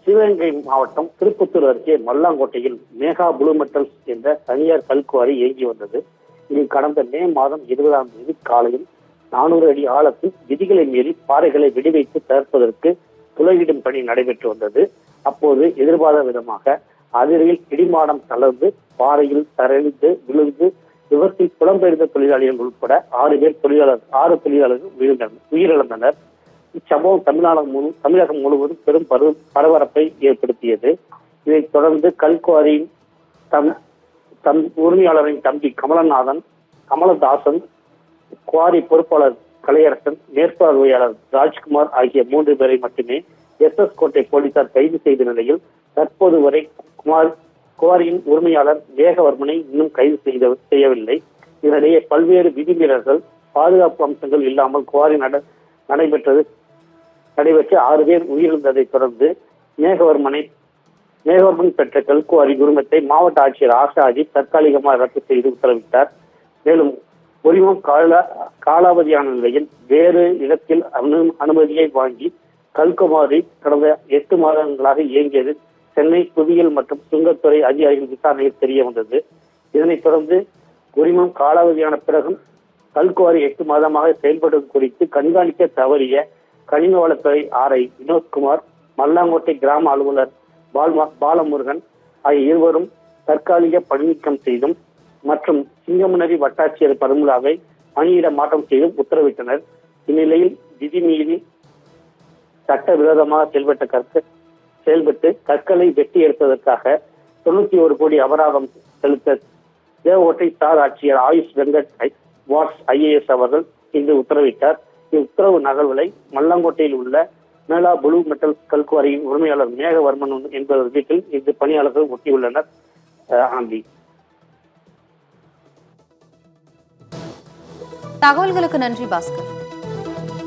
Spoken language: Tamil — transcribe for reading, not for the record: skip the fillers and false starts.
சிவகங்கை மாவட்டம் திருப்பத்தூர் அருகே மல்லாங்கோட்டையில் மேகா ப்ளூ மெட்டல்ஸ் என்ற தனியார் கல்குவாரி இயங்கி வந்தது. இதில் கடந்த மே மாதம் 20ஆம் தேதி காலையில் 400 அடி ஆழத்தில் விதிகளை மீறி பாறைகளை வெடிவைத்து தடுப்பதற்கு துளையிடும் பணி நடைபெற்று வந்தது. அப்போது எதிர்பாராத விதமாக அதிரில் இடிமாடம் தளர்ந்து பாறையில் தரைந்து விழுந்து விபத்தில் புலம்பெயர்ந்த தொழிலாளிகள் உட்பட 6 தொழிலாளர்கள் உயிரிழந்தனர். இச்சம்பவம் தமிழகம் முழுவதும் பெரும் பரபரப்பை ஏற்படுத்தியது. இதைத் தொடர்ந்து கல்குவாரியின் உரிமையாளரின் தம்பி கமலதாசன், குவாரி பொறுப்பாளர் கலையரசன், மேற்பார்வையாளர் ராஜ்குமார் ஆகிய 3 பேரை மட்டுமே SS கோட்டை போலீசார் கைது செய்த நிலையில் தற்போது வரை குவாரியின் உரிமையாளர் மேகவர்மனை இன்னும் கைது செய்யவில்லை. இதனிடையே பல்வேறு விதிமீறல்கள், பாதுகாப்பு அம்சங்கள் இல்லாமல் குவாரி நடைபெற்று 6 பேர் உயிரிழந்ததை தொடர்ந்து மேகவர்மன் பெற்ற கல்குவாரி உரிமத்தை மாவட்ட ஆட்சியர் ஆஷாஜி தற்காலிகமாக ரத்து செய்து உத்தரவிட்டார். மேலும் உரிமம் காலாவதியான நிலையில் வேறு இடத்தில் அனுமதியை வாங்கி கல்குவாரி கடந்த 8 மாதங்களாக இயங்கியது சென்னை புவியியல் மற்றும் சுங்கத்துறை அதிகாரிகள் விசாரணையில் தெரிய வந்தது. இதனைத் தொடர்ந்து உரிமம் காலாவதியான பிறகும் கல்குவாரி 8 மாதமாக செயல்படுவது குறித்து கண்காணிக்க தவறிய கனிம வளத்துறை RI வினோத்குமார், மல்லாங்கோட்டை கிராம அலுவலர் பாலமுருகன் ஆகிய இருவரும் தற்காலிக பணிநீக்கம் செய்தும் மற்றும் சிங்கமுனரி வட்டாட்சியர் பரிமுலாவை பணியிட மாற்றம் செய்தும் உத்தரவிட்டனர். இந்நிலையில் விதிமீறி சட்டவிரோதமாக செயல்பட்டு கற்களை வெட்டி எடுப்பதற்காக 91 கோடி அபராதம் செலுத்த தேவகோட்டை சார் ஆட்சியர் ஆயுஷ் வெங்கட் வாட்ஸ் IAS அவர்கள் இன்று உத்தரவிட்டார். இவ்வுத்தரவு நகல்களை மல்லாங்கோட்டையில் உள்ள மேலா ப்ளூ மெட்டல் கல்குவாரியின் உரிமையாளர் மேகவர்மன் என்பவர் வீட்டில் இன்று பணியாளர்கள் ஒட்டியுள்ளனர். ஆண்டி, தகவல்களுக்கு நன்றி பாஸ்கர்.